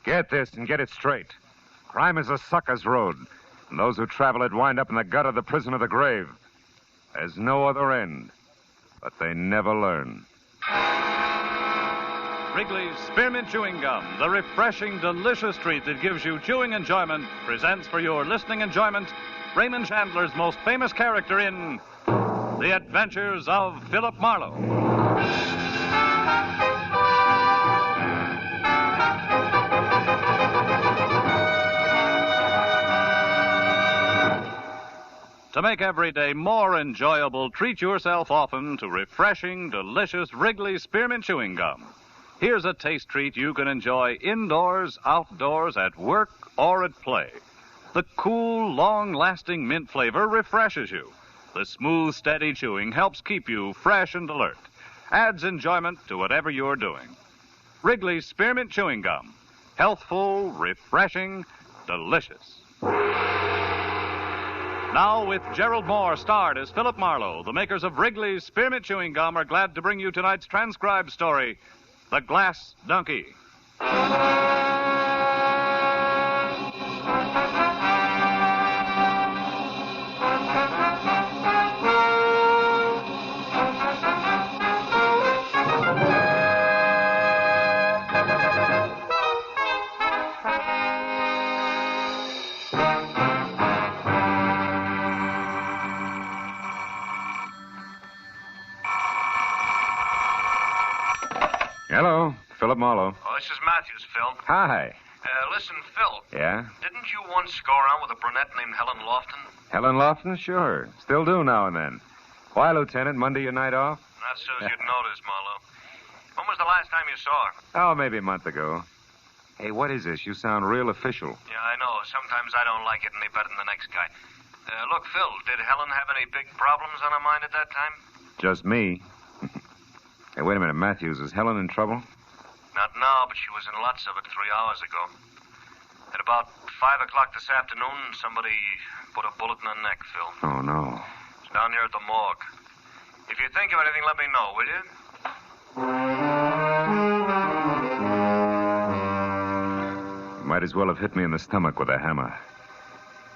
Get this and get it straight. Crime is a sucker's road, and those who travel it wind up in the gut of the prison of the grave. There's no other end, but they never learn. Wrigley's Spearmint Chewing Gum, the refreshing, delicious treat that gives you chewing enjoyment, presents for your listening enjoyment Raymond Chandler's most famous character in The Adventures of Philip Marlowe. To make every day more enjoyable, treat yourself often to refreshing, delicious Wrigley's Spearmint Chewing Gum. Here's a taste treat you can enjoy indoors, outdoors, at work, or at play. The cool, long-lasting mint flavor refreshes you. The smooth, steady chewing helps keep you fresh and alert. Adds enjoyment to whatever you're doing. Wrigley's Spearmint Chewing Gum. Healthful, refreshing, delicious. Now, with Gerald Moore starred as Philip Marlowe, the makers of Wrigley's Spearmint Chewing Gum are glad to bring you tonight's transcribed story, The Glass Donkey. Hello, Philip Marlowe. Oh, this is Matthews, Phil. Hi. Listen, Phil. Yeah? Didn't you once go around with a brunette named Helen Lofton? Helen Lofton? Sure. Still do now and then. Why, Lieutenant? Monday your night off? Not so as you'd notice, Marlowe. When was the last time you saw her? Oh, maybe a month ago. Hey, what is this? You sound real official. Yeah, I know. Sometimes I don't like it any better than the next guy. Look, Phil, did Helen have any big problems on her mind at that time? Just me. Hey, wait a minute, Matthews. Is Helen in trouble? Not now, but she was in lots of it 3 hours ago. At about 5 o'clock this afternoon, somebody put a bullet in her neck, Phil. Oh, no. It's down here at the morgue. If you think of anything, let me know, will you? Might as well have hit me in the stomach with a hammer.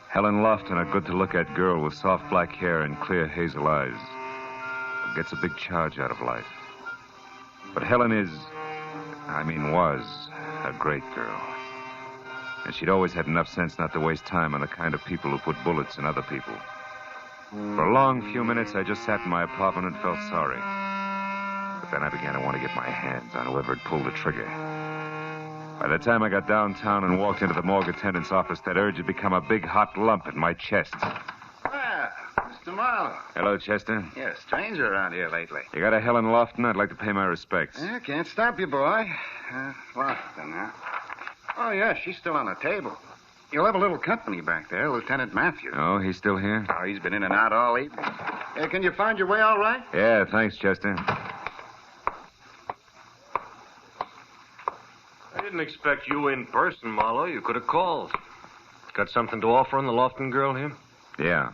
Helen Lofton, a good-to-look-at girl with soft black hair and clear hazel eyes. Gets a big charge out of life. But Helen was a great girl. And she'd always had enough sense not to waste time on the kind of people who put bullets in other people. For a long few minutes, I just sat in my apartment and felt sorry. But then I began to want to get my hands on whoever had pulled the trigger. By the time I got downtown and walked into the morgue attendant's office, that urge had become a big hot lump in my chest. Mr. Marlowe. Hello, Chester. You're a stranger around here lately. You got a Helen Lofton? I'd like to pay my respects. Yeah, can't stop you, boy. Lofton, huh? Oh, yeah, she's still on the table. You'll have a little company back there, Lieutenant Matthews. Oh, he's still here? Oh, he's been in and out all evening. Can you find your way all right? Yeah, thanks, Chester. I didn't expect you in person, Marlowe. You could have called. Got something to offer on the Lofton girl here? Yeah.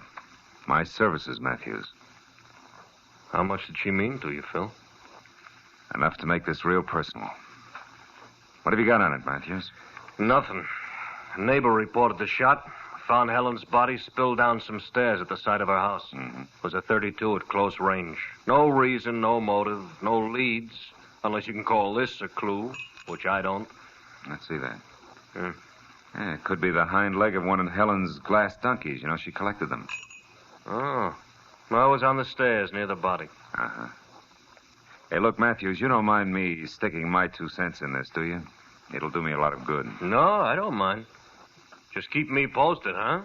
My services, Matthews. How much did she mean to you, Phil? Enough to make this real personal. What have you got on it, Matthews? Nothing. A neighbor reported the shot. Found Helen's body spilled down some stairs at the side of her house. Mm-hmm. It was a .32 at close range. No reason, no motive, no leads, unless you can call this a clue, which I don't. Let's see that. Yeah. Yeah, it could be the hind leg of one of Helen's glass donkeys. You know, she collected them. Oh. Well, I was on the stairs near the body. Uh-huh. Hey, look, Matthews, you don't mind me sticking my 2 cents in this, do you? It'll do me a lot of good. No, I don't mind. Just keep me posted, huh?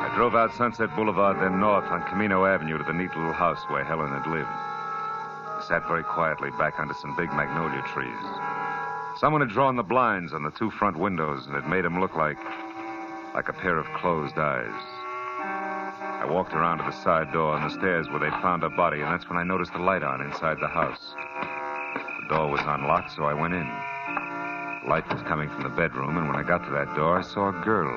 I drove out Sunset Boulevard, then north on Camino Avenue to the neat little house where Helen had lived. I sat very quietly back under some big magnolia trees. Someone had drawn the blinds on the 2 front windows, and it made them look like a pair of closed eyes. I walked around to the side door on the stairs where they'd found her body, and that's when I noticed the light on inside the house. The door was unlocked, so I went in. The light was coming from the bedroom, and when I got to that door, I saw a girl,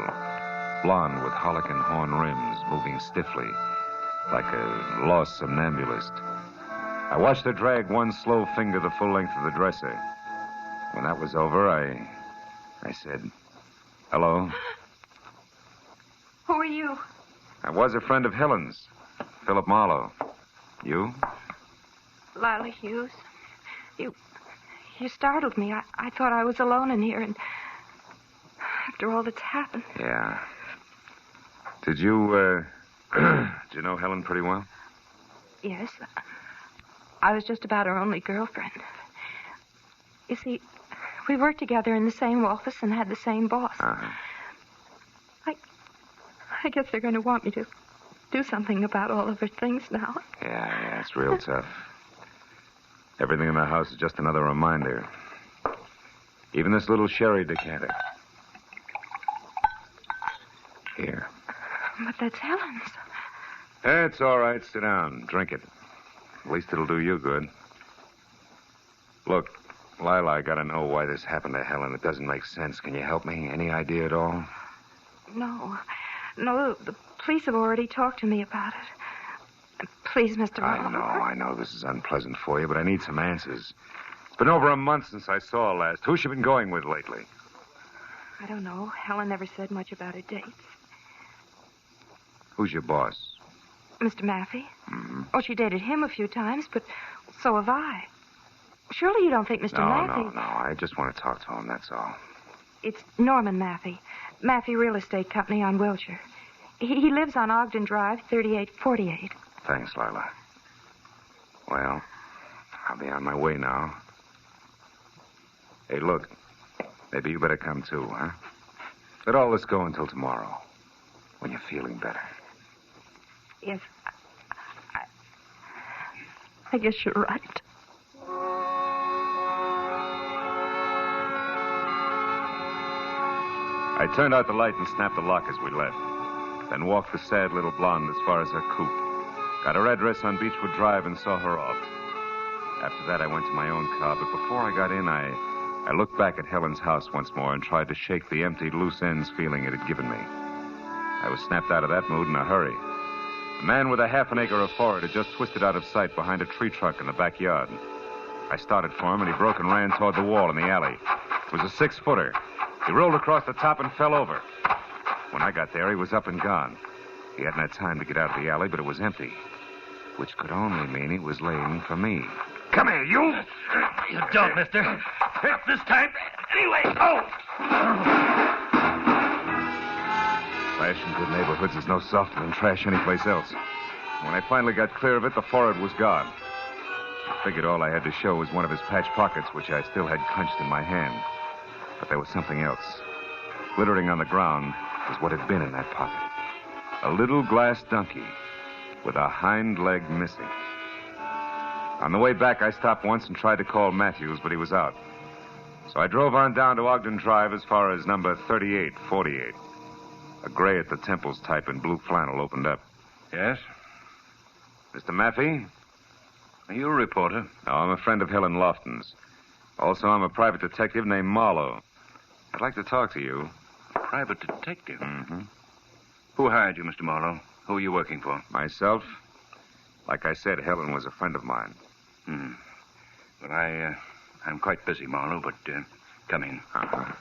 blonde with harlequin horn rims, moving stiffly, like a lost somnambulist. I watched her drag one slow finger the full length of the dresser. When that was over, I said, "Hello." Who are you? I was a friend of Helen's, Philip Marlowe. You? Lila Hughes. You startled me. I thought I was alone in here, and after all that's happened. Yeah. Did you, did you know Helen pretty well? Yes. I was just about her only girlfriend. You see, we worked together in the same office and had the same boss. Uh-huh. I guess they're going to want me to do something about all of her things now. Yeah, it's real tough. Everything in the house is just another reminder. Even this little sherry decanter. Here. But that's Helen's. It's all right. Sit down. Drink it. At least it'll do you good. Look, Lila, I gotta know why this happened to Helen. It doesn't make sense. Can you help me? Any idea at all? No, the police have already talked to me about it. Please, Mr. Marlowe. I know this is unpleasant for you, but I need some answers. It's been over a month since I saw her last. Who's she been going with lately? I don't know. Helen never said much about her dates. Who's your boss? Mr. Maffey? Mm-hmm. Oh, she dated him a few times, but so have I. Surely you don't think Mr. Maffey... No. I just want to talk to him, that's all. It's Norman Maffey. Maffey Real Estate Company on Wilshire. He lives on Ogden Drive, 3848. Thanks, Lila. Well, I'll be on my way now. Hey, look. Maybe you better come too, huh? Let all this go until tomorrow, when you're feeling better. Yes, I guess you're right. I turned out the light and snapped the lock as we left. Then walked the sad little blonde as far as her coop. Got her address on Beechwood Drive and saw her off. After that, I went to my own car, but before I got in, I looked back at Helen's house once more and tried to shake the empty, loose ends feeling it had given me. I was snapped out of that mood in a hurry. A man with a half an acre of forage had just twisted out of sight behind a tree trunk in the backyard. I started for him, and he broke and ran toward the wall in the alley. It was a 6-footer. He rolled across the top and fell over. When I got there, he was up and gone. He hadn't had time to get out of the alley, but it was empty, which could only mean he was laying for me. Come here, you! You don't, mister. Not this time. Anyway, oh! Trash in good neighborhoods is no softer than trash anyplace else. When I finally got clear of it, the forehead was gone. I figured all I had to show was one of his patch pockets, which I still had clenched in my hand. But there was something else. Glittering on the ground was what had been in that pocket. A little glass donkey with a hind leg missing. On the way back, I stopped once and tried to call Matthews, but he was out. So I drove on down to Ogden Drive as far as number 3848. A gray at the temples type in blue flannel opened up. Yes? Mr. Maffey? Are you a reporter? No, I'm a friend of Helen Lofton's. Also, I'm a private detective named Marlowe. I'd like to talk to you. A private detective? Mm-hmm. Who hired you, Mr. Marlowe? Who are you working for? Myself? Like I said, Helen was a friend of mine. Well, I'm quite busy, Marlowe, but come in. Uh-huh.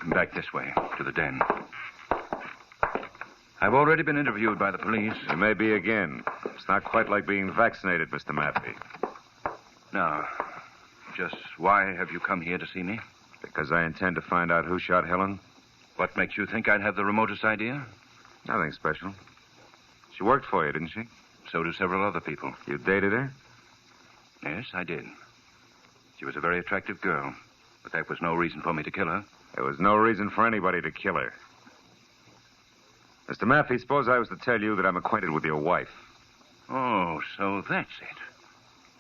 Back this way, to the den. I've already been interviewed by the police. You may be again. It's not quite like being vaccinated, Mr. Maffey. Now, just why have you come here to see me? Because I intend to find out who shot Helen. What makes you think I'd have the remotest idea? Nothing special. She worked for you, didn't she? So do several other people. You dated her? Yes, I did. She was a very attractive girl, but that was no reason for me to kill her. There was no reason for anybody to kill her. Mr. Maffey, suppose I was to tell you that I'm acquainted with your wife. Oh, so that's it.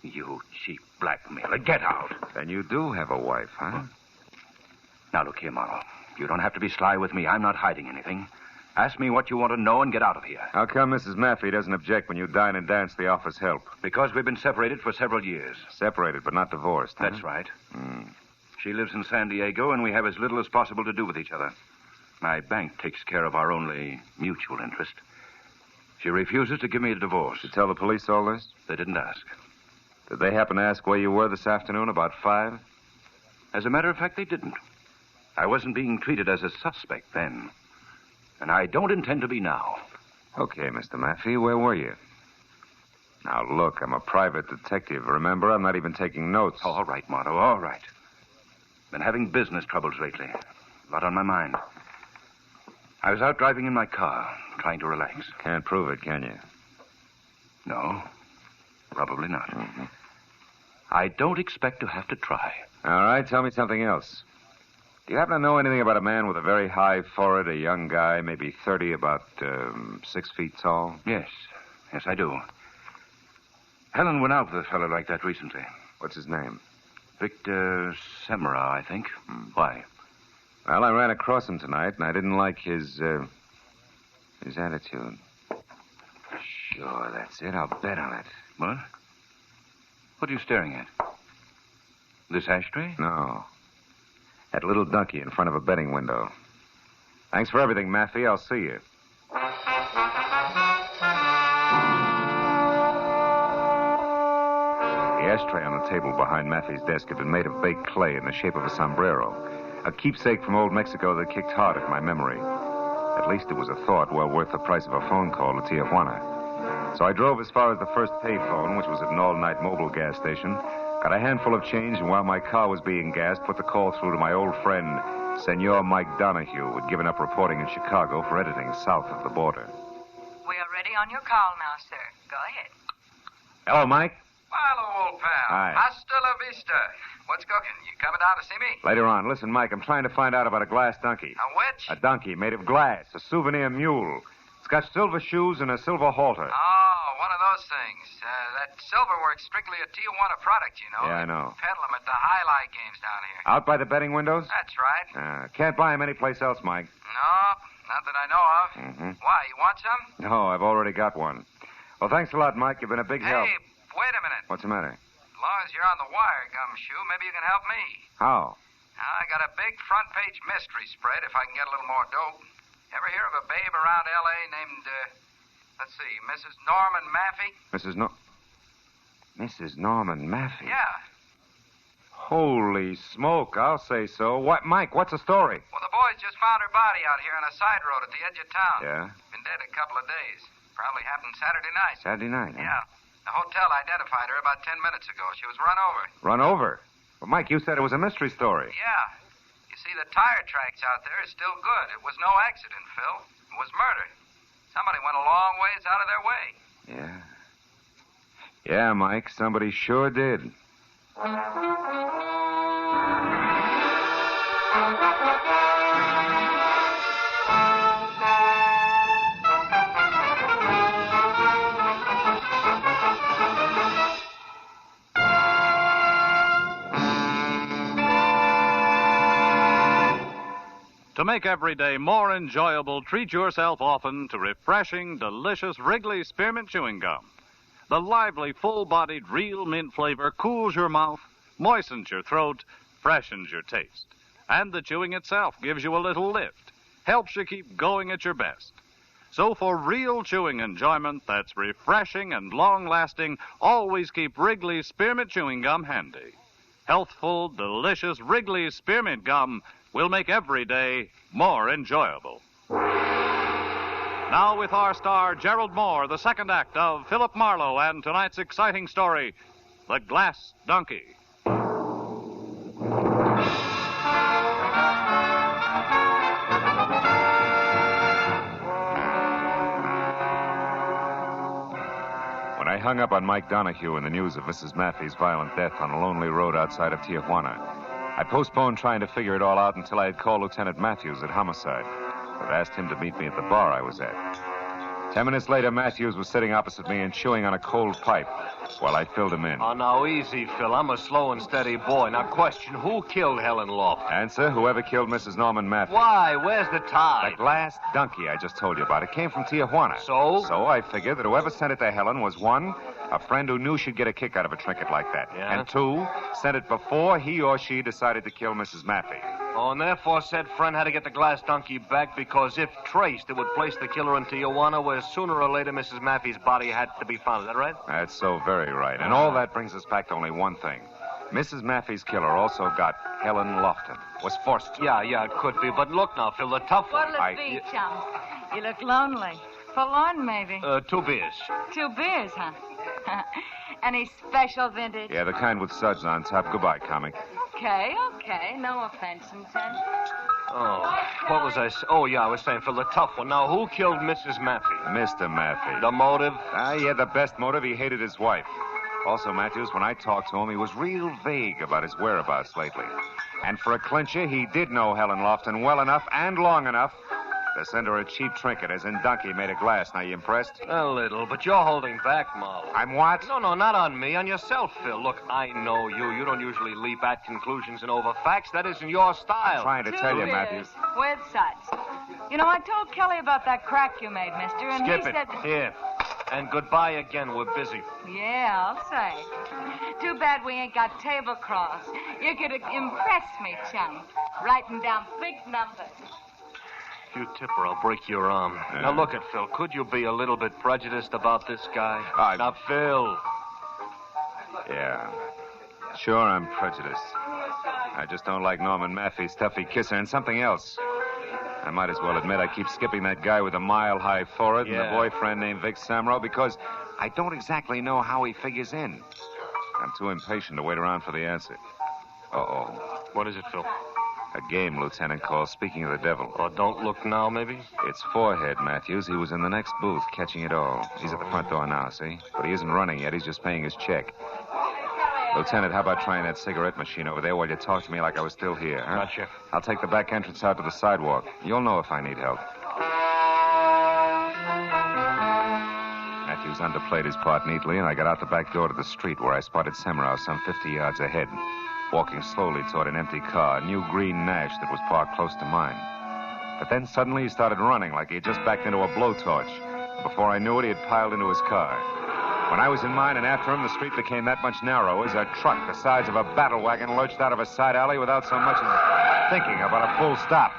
You cheap blackmailer. Get out. Then you do have a wife, huh? Now, look here, Marlowe. You don't have to be sly with me. I'm not hiding anything. Ask me what you want to know and get out of here. How come Mrs. Maffey doesn't object when you dine and dance the office help? Because we've been separated for several years. Separated, but not divorced, huh? That's right. She lives in San Diego, and we have as little as possible to do with each other. My bank takes care of our only mutual interest. She refuses to give me a divorce. Did you tell the police all this? They didn't ask. Did they happen to ask where you were this afternoon about 5? As a matter of fact, they didn't. I wasn't being treated as a suspect then. And I don't intend to be now. Okay, Mr. Maffey, where were you? Now, look, I'm a private detective. Remember, I'm not even taking notes. All right, Marlowe, all right. Been having business troubles lately. A lot on my mind. I was out driving in my car, trying to relax. Can't prove it, can you? No, probably not. I don't expect to have to try. All right, tell me something else. Do you happen to know anything about a man with a very high forehead, a young guy, maybe 30, about 6 feet tall? Yes, I do. Helen went out with a fellow like that recently. What's his name? Victor Semra, I think. Why? Well, I ran across him tonight, and I didn't like his attitude. Sure, that's it. I'll bet on it. What? What are you staring at? This ashtray? No. That little donkey in front of a betting window. Thanks for everything, Maffey. I'll see you. The ashtray on the table behind Maffey's desk had been made of baked clay in the shape of a sombrero, a keepsake from old Mexico that kicked hard at my memory. At least it was a thought well worth the price of a phone call to Tijuana. So I drove as far as the first payphone, which was at an all-night mobile gas station, got a handful of change, and while my car was being gassed, put the call through to my old friend, Senor Mike Donahue, who had given up reporting in Chicago for editing south of the border. We are ready on your call now, sir. Go ahead. Hello, Mike. Hello, old pal. Hi. Hasta la vista. What's cooking? You coming down to see me? Later on. Listen, Mike, I'm trying to find out about a glass donkey. A which? A donkey made of glass, a souvenir mule. It's got silver shoes and a silver halter. Oh, one of those things. That silverwork's strictly a Tijuana product, you know. Yeah, I know. Peddle 'em at the highlight games down here. Out by the betting windows? That's right. Can't buy them anyplace else, Mike. No, not that I know of. Mm-hmm. Why, you want some? No, I've already got one. Well, thanks a lot, Mike. You've been a big help. Hey, wait a minute. What's the matter? As long as you're on the wire, Gumshoe, maybe you can help me. How? I got a big front-page mystery spread if I can get a little more dope. Ever hear of a babe around L.A. named, Mrs. Norman Maffey? Mrs. Norman Maffey? Yeah. Holy smoke, I'll say so. What, Mike, what's the story? Well, the boys just found her body out here on a side road at the edge of town. Yeah? Been dead a couple of days. Probably happened Saturday night. Saturday night, huh? Yeah. The hotel identified her about 10 minutes ago. She was run over. Run over? Well, Mike, you said it was a mystery story. Yeah. You see, the tire tracks out there are still good. It was no accident, Phil. It was murder. Somebody went a long ways out of their way. Yeah. Yeah, Mike, somebody sure did. To make every day more enjoyable, treat yourself often to refreshing, delicious Wrigley Spearmint Chewing Gum. The lively, full-bodied, real mint flavor cools your mouth, moistens your throat, freshens your taste. And the chewing itself gives you a little lift, helps you keep going at your best. So for real chewing enjoyment that's refreshing and long-lasting, always keep Wrigley Spearmint Chewing Gum handy. Healthful, delicious Wrigley Spearmint Gum will make every day more enjoyable. Now with our star, Gerald Moore, the second act of Philip Marlowe and tonight's exciting story, The Glass Donkey. When I hung up on Mike Donahue and the news of Mrs. Maffey's violent death on a lonely road outside of Tijuana, I postponed trying to figure it all out until I had called Lieutenant Matthews at Homicide. I'd asked him to meet me at the bar I was at. 10 minutes later, Matthews was sitting opposite me and chewing on a cold pipe while I filled him in. Oh, now, easy, Phil. I'm a slow and steady boy. Now, question, who killed Helen Lofton? Answer, whoever killed Mrs. Norman Maffey. Why? Where's the tie? The glass donkey I just told you about. It came from Tijuana. So? So I figured that whoever sent it to Helen was, one, a friend who knew she'd get a kick out of a trinket like that. Yeah? And two, sent it before he or she decided to kill Mrs. Maffey. Oh, and therefore said friend had to get the glass donkey back because if traced, it would place the killer in Tijuana, where sooner or later Mrs. Maffey's body had to be found. Is that right? That's so very right. And all that brings us back to only one thing. Mrs. Maffey's killer also got Helen Lofton. Was forced to. Yeah, it could be. But look now, Phil, the tough one. What'll it be, chum? You look lonely. Forlorn, maybe. 2 beers. 2 beers, huh? Any special vintage? Yeah, the kind with suds on top. Goodbye, comic. Okay. No offense intended. Oh, what was I... I was saying, Phil, the tough one. Now, who killed Mrs. Maffey? Mr. Maffey. The motive? He had the best motive. He hated his wife. Also, Matthews, when I talked to him, he was real vague about his whereabouts lately. And for a clincher, he did know Helen Lofton well enough and long enough to send her a cheap trinket, as in Donkey made of glass. Now, you impressed? A little, but you're holding back, Marlowe. I'm what? No, not on me, on yourself, Phil. Look, I know you. You don't usually leap at conclusions and over facts. That isn't your style. I'm trying to tell you, beers Matthews. with suds. You know, I told Kelly about that crack you made, mister, and Skip he it. said... Here. And goodbye again. We're busy. Yeah, I'll say. Too bad we ain't got tablecloths. You could impress me, chum. Writing down big numbers. If you tip her, I'll break your arm. Yeah. Now, look at Phil. Could you be a little bit prejudiced about this guy? Now, Phil. Yeah. Sure, I'm prejudiced. I just don't like Norman Maffey's stuffy kisser and something else. I might as well admit I keep skipping that guy with a mile-high forehead and a boyfriend named Vic Samro because I don't exactly know how he figures in. I'm too impatient to wait around for the answer. Uh-oh. What is it, Phil? A game, Lieutenant calls. Speaking of the devil. Oh, don't look now, maybe? It's Forehead, Matthews. He was in the next booth, catching it all. He's at the front door now, see? But he isn't running yet. He's just paying his check. Lieutenant, how about trying that cigarette machine over there while you talk to me like I was still here, huh? Gotcha. I'll take the back entrance out to the sidewalk. You'll know if I need help. Matthews underplayed his part neatly, and I got out the back door to the street where I spotted Semrau some 50 yards ahead, walking slowly toward an empty car, a new green Nash that was parked close to mine. But then suddenly he started running like he had just backed into a blowtorch. Before I knew it, he had piled into his car. When I was in mine and after him, the street became that much narrower as a truck the size of a battle wagon lurched out of a side alley without so much as thinking about a full stop.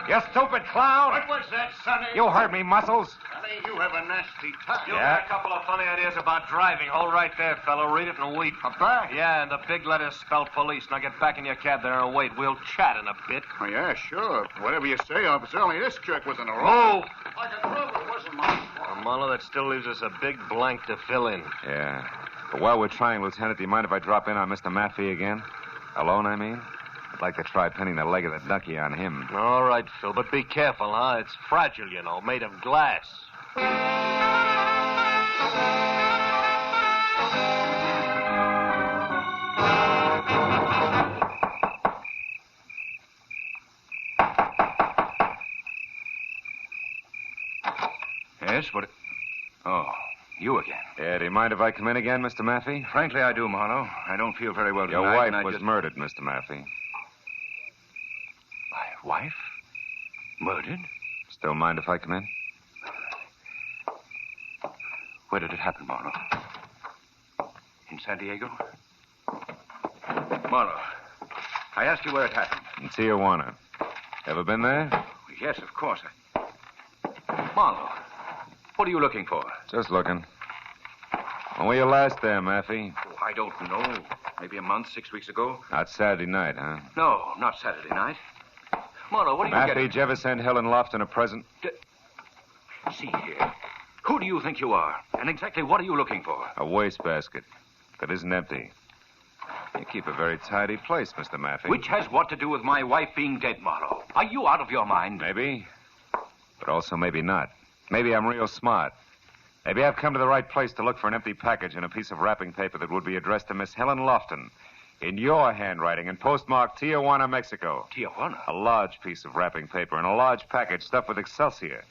You stupid clown! What was that, Sonny? You heard me, Muscles. Sonny, you have a nasty touch. You got a couple of funny ideas about driving. Hold right there, fellow. Read it and wait. A back? Yeah, and the big letters spell police. Now get back in your cab there and wait. We'll chat in a bit. Oh, yeah, sure. Whatever you say, officer. Only this jerk was in a row. Oh! Like a drove, it wasn't my fault. Marlowe, that still leaves us a big blank to fill in. Yeah. But while we're trying, Lieutenant, do you mind if I drop in on Mr. Maffey again? Alone, I mean? I'd like to try pinning the leg of the donkey on him. All right, Phil, but be careful, huh? It's fragile, you know, made of glass. Yes, what... Oh, you again. Yeah, do you mind if I come in again, Mr. Maffey? Frankly, I do, Marlowe. I don't feel very well Your tonight. wife and I was just... murdered, Mr. Maffey. My wife? Murdered? Still mind if I come in? Where did it happen, Marlowe? In San Diego? Marlowe, I asked you where it happened. In Tijuana. Ever been there? Yes, of course. Marlowe, what are you looking for? Just looking. When were you last there, Maffey? Oh, I don't know. Maybe a month, 6 weeks ago. Not Saturday night, huh? No, not Saturday night. Marlowe, what are you Maffey, getting? did you ever send Helen Lofton a present? See here. Who do you think you are? And exactly what are you looking for? A wastebasket that isn't empty. You keep a very tidy place, Mr. Maffey. Which has what to do with my wife being dead, Marlowe? Are you out of your mind? Maybe. But also maybe not. Maybe I'm real smart. Maybe I've come to the right place to look for an empty package and a piece of wrapping paper that would be addressed to Miss Helen Lofton in your handwriting and postmarked Tijuana, Mexico. Tijuana? A large piece of wrapping paper and a large package stuffed with Excelsior.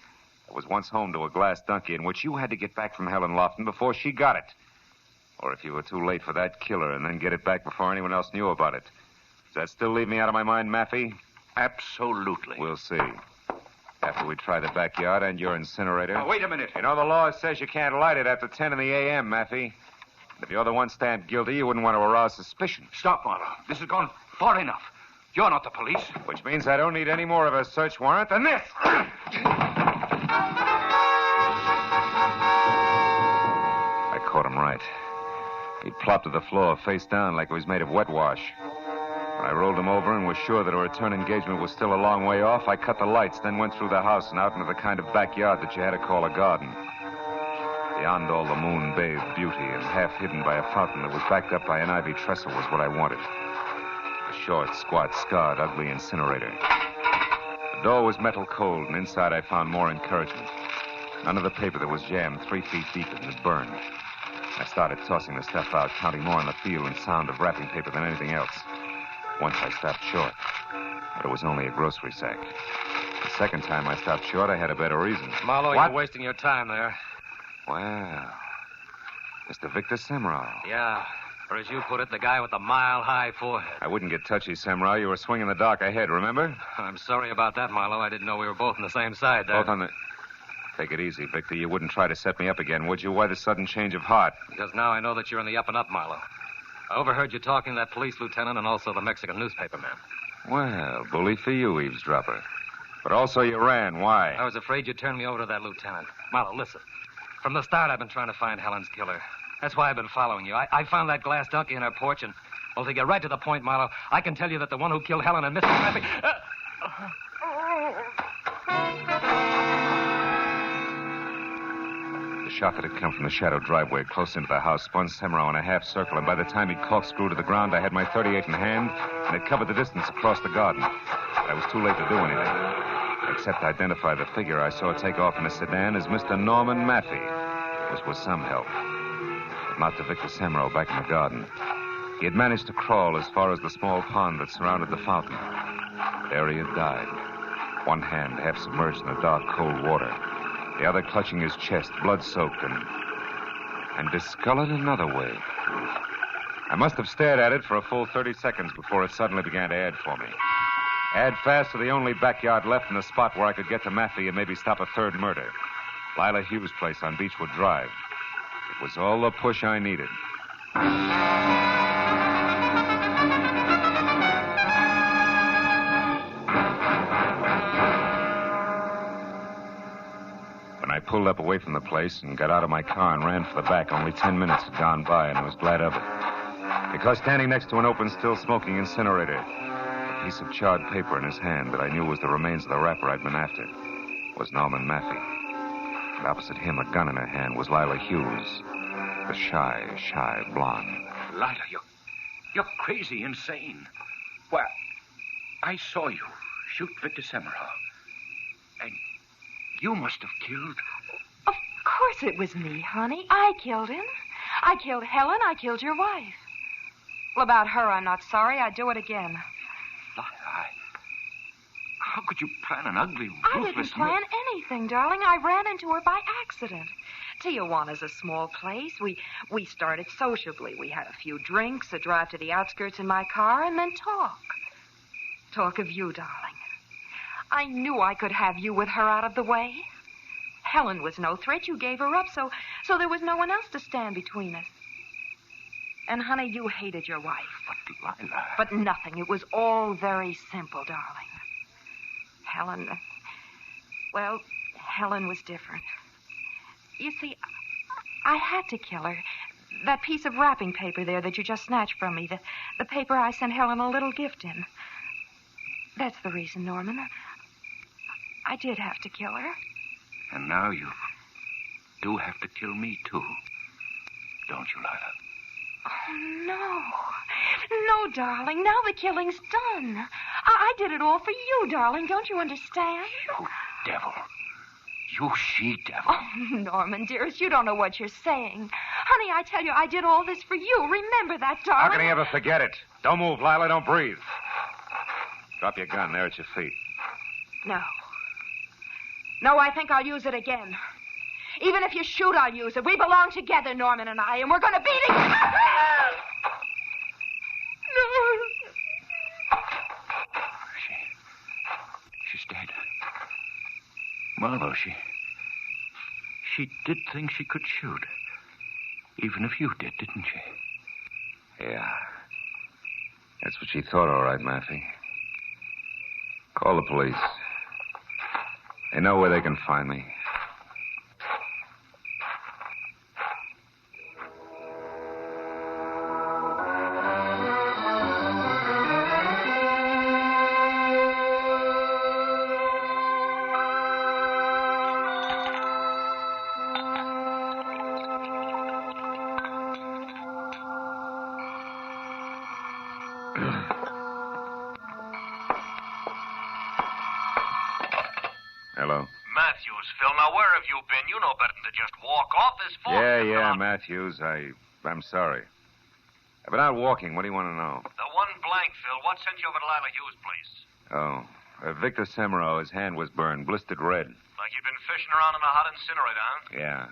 It was once home to a glass donkey in which you had to get back from Helen Lofton before she got it. Or if you were too late for that killer and then get it back before anyone else knew about it. Does that still leave me out of my mind, Maffey? Absolutely. We'll see. After we try the backyard and your incinerator. Now, wait a minute. You know, the law says you can't light it after 10 in the a.m., Maffey. If you're the one stamped guilty, you wouldn't want to arouse suspicion. Stop, Marlowe. This has gone far enough. You're not the police. Which means I don't need any more of a search warrant than this. I caught him right. He plopped to the floor, face down, like he was made of wet wash. When I rolled him over and was sure that a return engagement was still a long way off, I cut the lights, then went through the house and out into the kind of backyard that you had to call a garden. Beyond all the moon-bathed beauty and half hidden by a fountain that was backed up by an ivy trestle was what I wanted. A short, squat, scarred, ugly incinerator. The door was metal cold, and inside I found more encouragement. None of the paper that was jammed 3 feet deep had burned. I started tossing the stuff out, counting more on the feel and sound of wrapping paper than anything else. Once I stopped short, but it was only a grocery sack. The second time I stopped short, I had a better reason. Marlowe, you're wasting your time there. Well, Mr. Victor Semrau. Yeah, or as you put it, the guy with the mile-high forehead. I wouldn't get touchy, Semrau. You were swinging the dark ahead, remember? I'm sorry about that, Marlowe. I didn't know we were both on the same side there. Both on the... Take it easy, Victor. You wouldn't try to set me up again, would you? Why the sudden change of heart? Because now I know that you're in the up and up, Marlowe. I overheard you talking to that police lieutenant and also the Mexican newspaper man. Well, bully for you, eavesdropper. But also you ran. Why? I was afraid you'd turn me over to that lieutenant. Marlowe, listen. From the start, I've been trying to find Helen's killer. That's why I've been following you. I found that glass donkey in her porch, and, well, to get right to the point, Marlowe, I can tell you that the one who killed Helen and Mr. Mappy... The shot that had come from the shadow driveway close into the house spun Semrau in a half circle, and by the time he corkscrewed to the ground, I had my .38 in hand, and it covered the distance across the garden. But I was too late to do anything, except identify the figure I saw take off in a sedan as Mr. Norman Maffey, which was some help. But not to Victor Semrau back in the garden. He had managed to crawl as far as the small pond that surrounded the fountain. There he had died, one hand half submerged in the dark, cold water, the other clutching his chest, blood-soaked and discolored another way. I must have stared at it for a full 30 seconds before it suddenly began to add for me. Add fast to the only backyard left in the spot where I could get to Maffey and maybe stop a third murder. Lila Hughes' place on Beechwood Drive. It was all the push I needed. When I pulled up away from the place and got out of my car and ran for the back, only 10 minutes had gone by, and I was glad of it. Because standing next to an open, still-smoking incinerator, a piece of charred paper in his hand that I knew was the remains of the rapper I'd been after, was Norman Maffey. And opposite him, a gun in her hand, was Lila Hughes, the shy blonde. Lila, you're crazy, insane. Well, I saw you shoot Victor Semrau. And you must have killed... Of course it was me, honey. I killed him. I killed Helen. I killed your wife. Well, about her, I'm not sorry. I'd do it again. Lila, how could you plan an ugly, ruthless... I didn't plan anything, darling. I ran into her by accident. Tijuana's a small place. We started sociably. We had a few drinks, a drive to the outskirts in my car, and then talk. Talk of you, darling. I knew I could have you with her out of the way. Helen was no threat. You gave her up, so there was no one else to stand between us. And, honey, you hated your wife. But, Lila... But nothing. It was all very simple, darling. Helen was different. You see, I had to kill her. That piece of wrapping paper there that you just snatched from me, the paper I sent Helen a little gift in. That's the reason, Norman. I did have to kill her. And now you do have to kill me, too. Don't you, Lila? Oh, no. No, darling. Now the killing's done. I did it all for you, darling. Don't you understand? You devil. You she-devil. Oh, Norman, dearest, you don't know what you're saying. Honey, I tell you, I did all this for you. Remember that, darling. How can he ever forget it? Don't move, Lila. Don't breathe. Drop your gun there at your feet. No. No, I think I'll use it again. Even if you shoot, I'll use it. We belong together, Norman and I, and we're going to be together. No. She's dead. Marlowe, she did think she could shoot. Even if you did, didn't she? Yeah. That's what she thought, all right, Maffey. Call the police. They know where they can find me. Hello. Matthews, Phil, now where have you been? You know better than to just walk off this phone. Yeah, Matthews. I'm sorry. I've been out walking. What do you want to know? The one blank, Phil. What sent you over to Lila Hughes' place? Oh, Victor Semero, his hand was burned, blistered red. Like you'd been fishing around in a hot incinerator, huh? Yeah.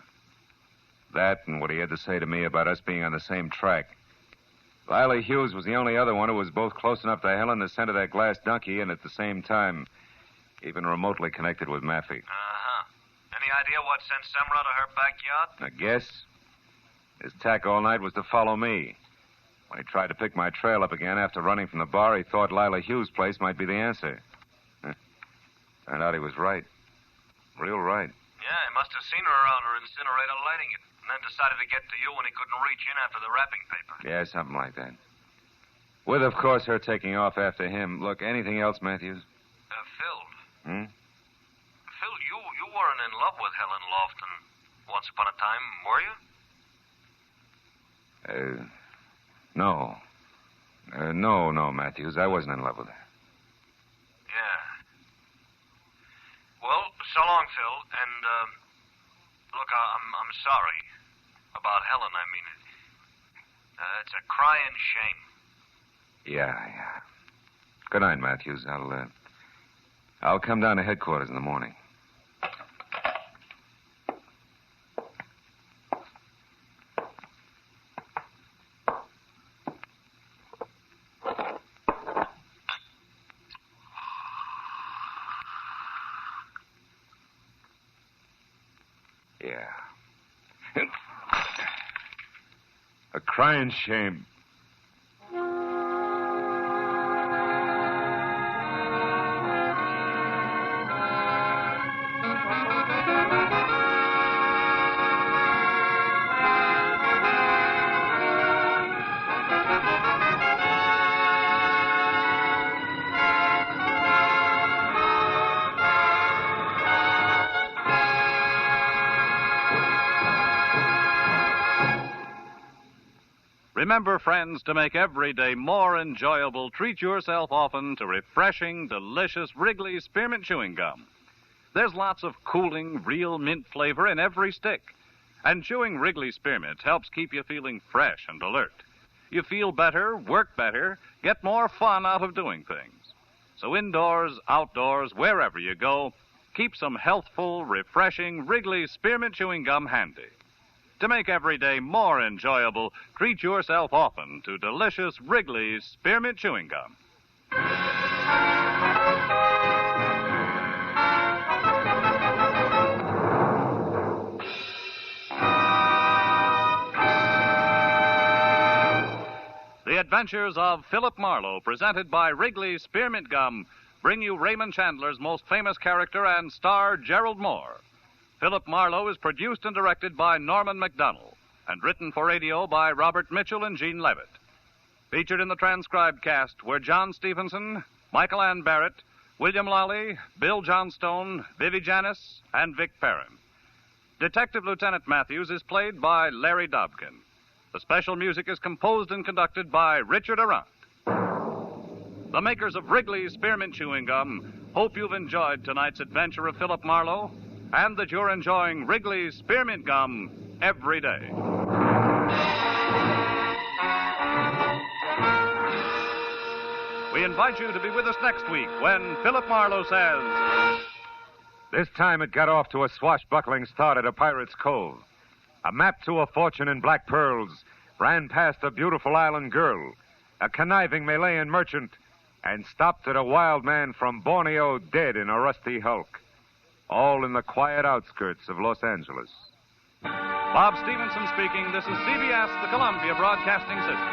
That and what he had to say to me about us being on the same track. Lila Hughes was the only other one who was both close enough to Helen to send her that glass donkey and at the same time even remotely connected with Maffey. Uh-huh. Any idea what sent Semra to her backyard? I guess his tack all night was to follow me. When he tried to pick my trail up again after running from the bar, he thought Lila Hughes' place might be the answer. Turned out he was right. Real right. Yeah, he must have seen her around her incinerator lighting it, and then decided to get to you when he couldn't reach in after the wrapping paper. Yeah, something like that. With, of course, her taking off after him. Look, anything else, Matthews? Phil. Hmm? Phil, you weren't in love with Helen Lofton once upon a time, were you? No. No, Matthews. I wasn't in love with her. Yeah. Well, so long, Phil. And, look, I'm sorry about Helen. I mean, it's a crying shame. Yeah. Good night, Matthews. I'll come down to headquarters in the morning. Yeah. A crying shame. Remember, friends, to make every day more enjoyable, treat yourself often to refreshing, delicious Wrigley's Spearmint Chewing Gum. There's lots of cooling, real mint flavor in every stick. And chewing Wrigley's Spearmint helps keep you feeling fresh and alert. You feel better, work better, get more fun out of doing things. So indoors, outdoors, wherever you go, keep some healthful, refreshing Wrigley's Spearmint Chewing Gum handy. To make every day more enjoyable, treat yourself often to delicious Wrigley's Spearmint Chewing Gum. The Adventures of Philip Marlowe, presented by Wrigley's Spearmint Gum, bring you Raymond Chandler's most famous character and star, Gerald Moore. Philip Marlowe is produced and directed by Norman MacDonald and written for radio by Robert Mitchell and Gene Levitt. Featured in the transcribed cast were John Stevenson, Michael Ann Barrett, William Lally, Bill Johnstone, Vivi Janis, and Vic Perrin. Detective Lieutenant Matthews is played by Larry Dobkin. The special music is composed and conducted by Richard Arant. The makers of Wrigley's Spearmint Chewing Gum hope you've enjoyed tonight's adventure of Philip Marlowe and that you're enjoying Wrigley's Spearmint Gum every day. We invite you to be with us next week when Philip Marlowe says... This time it got off to a swashbuckling start at a pirate's cove. A map to a fortune in black pearls ran past a beautiful island girl, a conniving Malayan merchant, and stopped at a wild man from Borneo dead in a rusty hulk. All in the quiet outskirts of Los Angeles. Bob Stevenson speaking. This is CBS, the Columbia Broadcasting System.